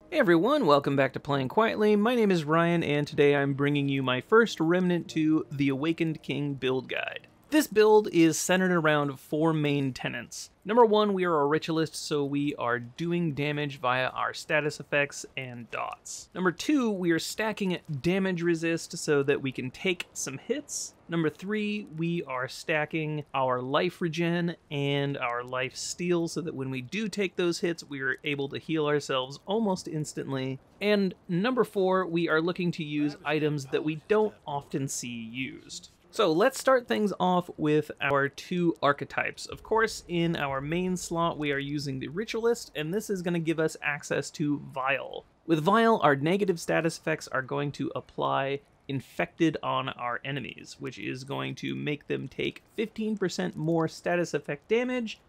Hey everyone, welcome back to Playing Quietly. My name is Ryan, and today I'm bringing you my first Remnant 2 The Awakened King build guide. This build is centered around four main tenets. Number one, we are a ritualist, so we are doing damage via our status effects and dots. Number two, we are stacking damage resist so that we can take some hits. Number three, we are stacking our life regen and our life steal so that when we do take those hits, we are able to heal ourselves almost instantly. And number four, we are looking to use items that we don't often see used. So let's start things off with our two archetypes. Of course, in our main slot, we are using the Ritualist, and this is going to give us access to Vile. With Vile, our negative status effects are going to apply infected on our enemies, which is going to make them take 15% more status effect damage,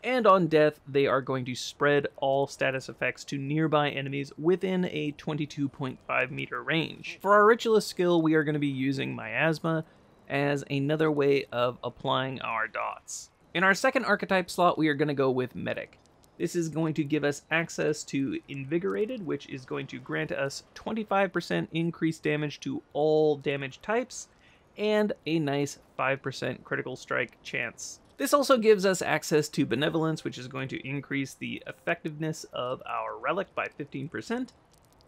and on death, they are going to spread all status effects to nearby enemies within a 22.5 meter range. For our Ritualist skill, we are going to be using Miasma as another way of applying our dots. In our second archetype slot, we are going to go with Medic. This is going to give us access to Invigorated, which is going to grant us 25% increased damage to all damage types, and a nice 5% critical strike chance. This also gives us access to Benevolence, which is going to increase the effectiveness of our relic by 15%,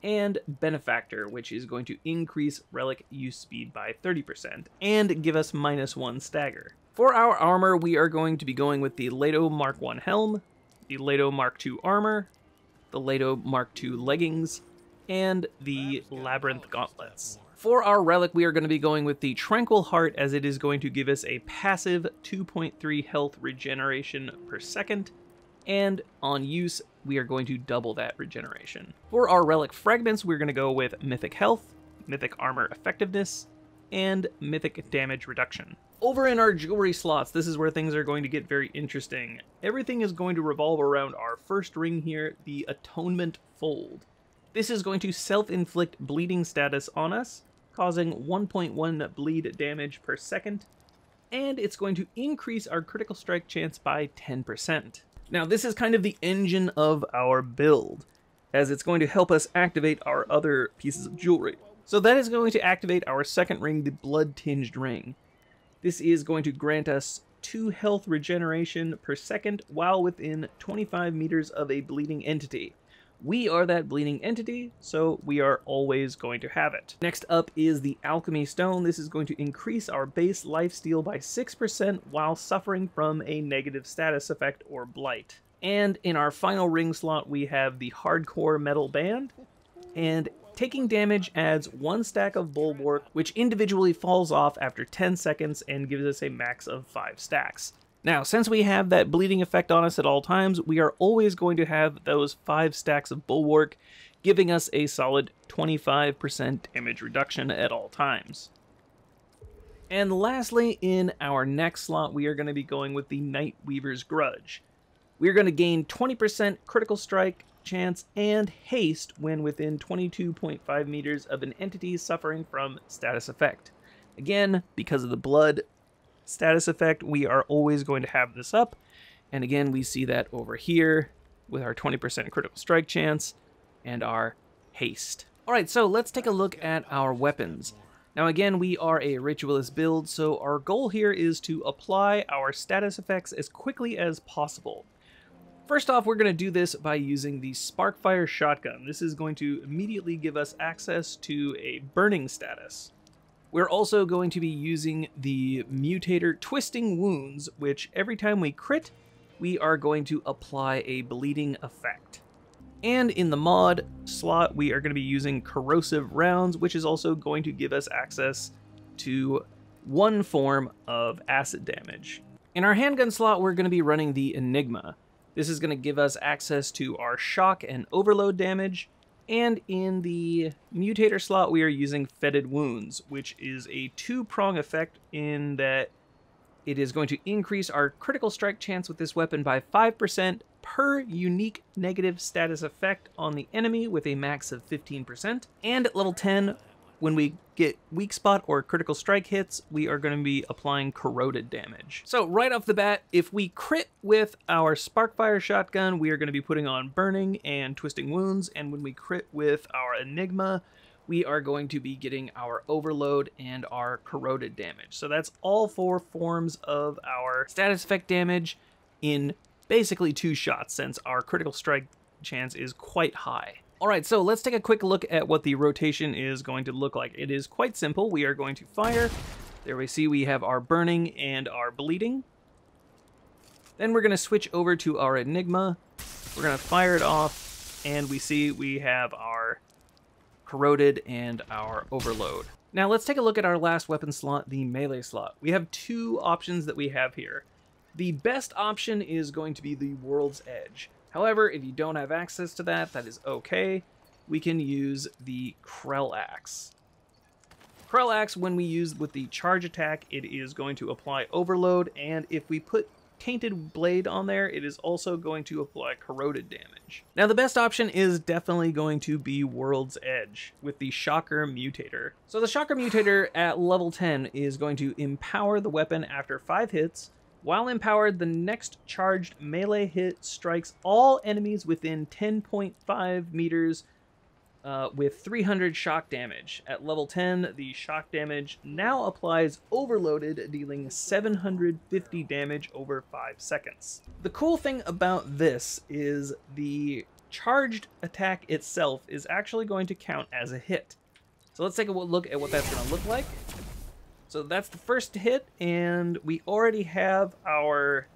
and Benefactor, which is going to increase relic use speed by 30%, and give us -1 stagger. For our armor, we are going to be going with the Leto Mark I helm, the Leto Mark II armor, the Leto Mark II leggings, and the Labyrinth gauntlets. For our relic, we are going to be going with the Tranquil Heart, as it is going to give us a passive 2.3 health regeneration per second, and on use, we are going to double that regeneration. For our relic fragments, we're going to go with Mythic Health, Mythic Armor Effectiveness, and Mythic Damage Reduction. Over in our jewelry slots, this is where things are going to get very interesting. Everything is going to revolve around our first ring here, the Atonement Fold. This is going to self-inflict bleeding status on us, causing 1.1 bleed damage per second, and it's going to increase our critical strike chance by 10%. Now, this is kind of the engine of our build, as it's going to help us activate our other pieces of jewelry. So that is going to activate our second ring, the Blood-Tinged Ring. This is going to grant us 2 health regeneration per second while within 25 meters of a bleeding entity. We are that bleeding entity, so we are always going to have it. Next up is the Alchemy Stone. This is going to increase our base lifesteal by 6% while suffering from a negative status effect or blight. And in our final ring slot, we have the Hardcore Metal Band, and taking damage adds 1 stack of Bulwark, which individually falls off after 10 seconds and gives us a max of 5 stacks. Now, since we have that bleeding effect on us at all times, we are always going to have those 5 stacks of Bulwark, giving us a solid 25% damage reduction at all times. And lastly, in our next slot, we are going to be going with the Nightweaver's Grudge. We are going to gain 20% critical strike chance and haste when within 22.5 meters of an entity suffering from status effect. Again, because of the blood status effect, we are always going to have this up, and again we see that over here with our 20% critical strike chance and our haste. Alright, so let's take a look at our weapons. Now again, we are a Ritualist build, so our goal here is to apply our status effects as quickly as possible. First off, we're going to do this by using the Sparkfire Shotgun. This is going to immediately give us access to a burning status. We're also going to be using the Mutator Twisting Wounds, which every time we crit, we are going to apply a bleeding effect. And in the mod slot, we are going to be using Corrosive Rounds, which is also going to give us access to 1 form of acid damage. In our handgun slot, we're going to be running the Enigma. This is going to give us access to our shock and overload damage. And in the Mutator slot, we are using Fetid Wounds, which is a 2-prong effect in that it is going to increase our critical strike chance with this weapon by 5% per unique negative status effect on the enemy with a max of 15%. And at level 10, when we get weak spot or critical strike hits, we are going to be applying corroded damage. So right off the bat, if we crit with our Sparkfire shotgun, we are going to be putting on burning and twisting wounds, and when we crit with our Enigma, we are going to be getting our overload and our corroded damage. So that's all 4 forms of our status effect damage in basically 2 shots, since our critical strike chance is quite high. All right, so let's take a quick look at what the rotation is going to look like. It is quite simple. We are going to fire. There we see we have our burning and our bleeding. Then we're going to switch over to our Enigma. We're going to fire it off, and we see we have our corroded and our overload. Now let's take a look at our last weapon slot, the melee slot. We have 2 options that we have here. The best option is going to be the World's Edge. However, if you don't have access to that, that is okay. We can use the Krell Axe. Krell Axe, when we use with the charge attack, it is going to apply overload, and if we put Tainted Blade on there, it is also going to apply corroded damage. Now the best option is definitely going to be World's Edge with the Shocker Mutator. So the Shocker Mutator at level 10 is going to empower the weapon after 5 hits. While empowered, the next charged melee hit strikes all enemies within 10.5 meters with 300 shock damage. At level 10, the shock damage now applies overloaded, dealing 750 damage over 5 seconds. The cool thing about this is the charged attack itself is actually going to count as a hit. So let's take a look at what that's going to look like. So that's the first hit, and we already have our,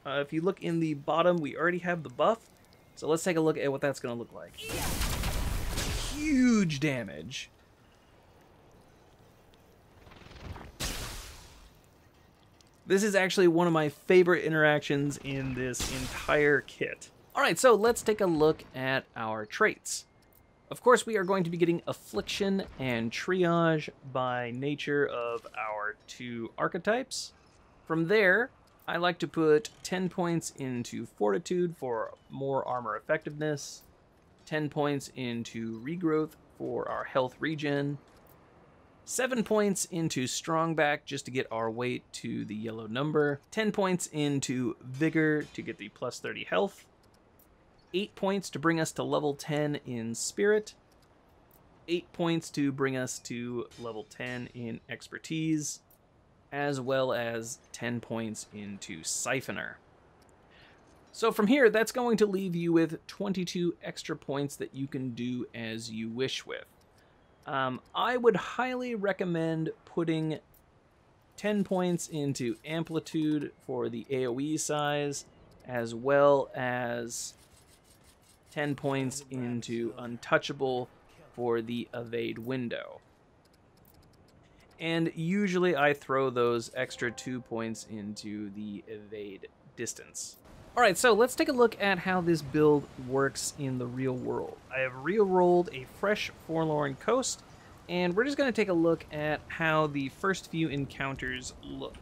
if you look in the bottom, we already have the buff. So let's take a look at what that's going to look like. Huge damage. This is actually one of my favorite interactions in this entire kit. All right, so let's take a look at our traits. Of course, we are going to be getting Affliction and Triage by nature of our 2 archetypes. From there, I like to put 10 points into Fortitude for more armor effectiveness, 10 points into Regrowth for our health regen, 7 points into Strongback just to get our weight to the yellow number, 10 points into Vigor to get the plus 30 health, 8 points to bring us to level 10 in Spirit, 8 points to bring us to level 10 in Expertise, as well as 10 points into Siphoner. So from here, that's going to leave you with 22 extra points that you can do as you wish with. I would highly recommend putting 10 points into Amplitude for the AoE size, as well as 10 points into Untouchable for the evade window. And usually I throw those extra 2 points into the evade distance. Alright, so let's take a look at how this build works in the real world. I have re-rolled a fresh Forlorn Coast, and we're just going to take a look at how the first few encounters look.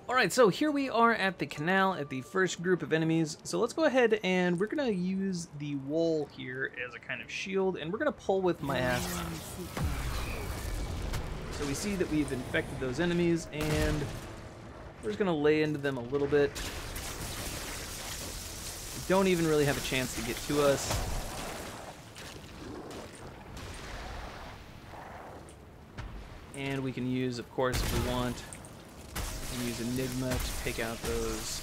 Alright, so here we are at the canal at the first group of enemies. So let's go ahead and we're going to use the wall here as a kind of shield, and we're going to pull with my ass. So we see that we've infected those enemies, and we're just going to lay into them a little bit. They don't even really have a chance to get to us. And we can use, of course, if we want, and use Enigma to take out those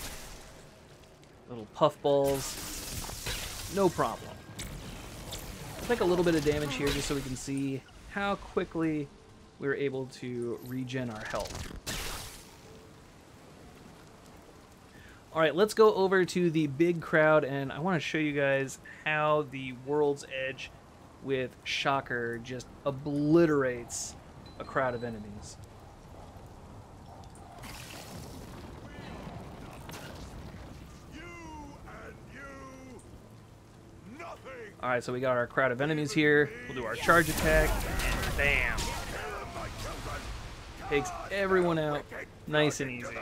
little puff balls. No problem. I'll take a little bit of damage here just so we can see how quickly we're able to regen our health. Alright, let's go over to the big crowd, and I want to show you guys how the World's Edge with Shocker just obliterates a crowd of enemies. Alright, so we got our crowd of enemies here. We'll do our charge attack, and bam! Takes everyone out nice and easy.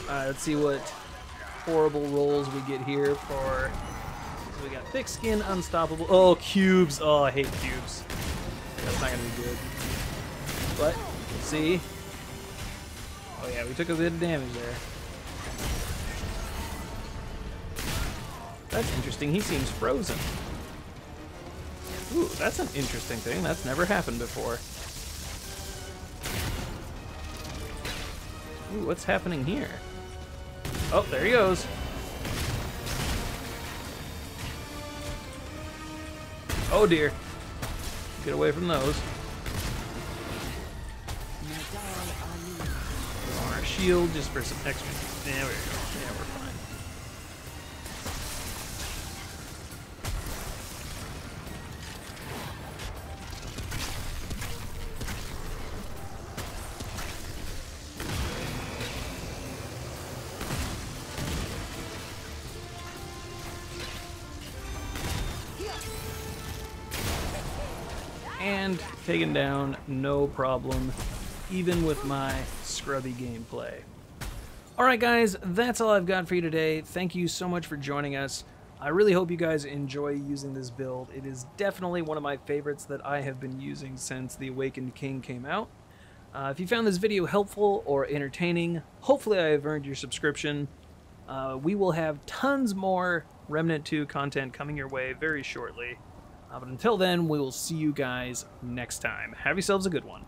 Let's see what horrible rolls we get here for... So we got Thick Skin, Unstoppable... Oh, cubes! Oh, I hate cubes. That's not gonna be good. What? See? Oh yeah, we took a bit of damage there. That's interesting. He seems frozen. Ooh, that's an interesting thing. That's never happened before. Ooh, what's happening here? Oh, there he goes. Oh dear. Get away from those. On our shield just for some extra. There we go. Yeah, we're fine. And taken down, no problem, even with my scrubby gameplay. Alright guys, that's all I've got for you today. Thank you so much for joining us. I really hope you guys enjoy using this build. It is definitely one of my favorites that I have been using since the Awakened King came out. If you found this video helpful or entertaining, hopefully I have earned your subscription. We will have tons more Remnant 2 content coming your way very shortly. But until then, we will see you guys next time. Have yourselves a good one.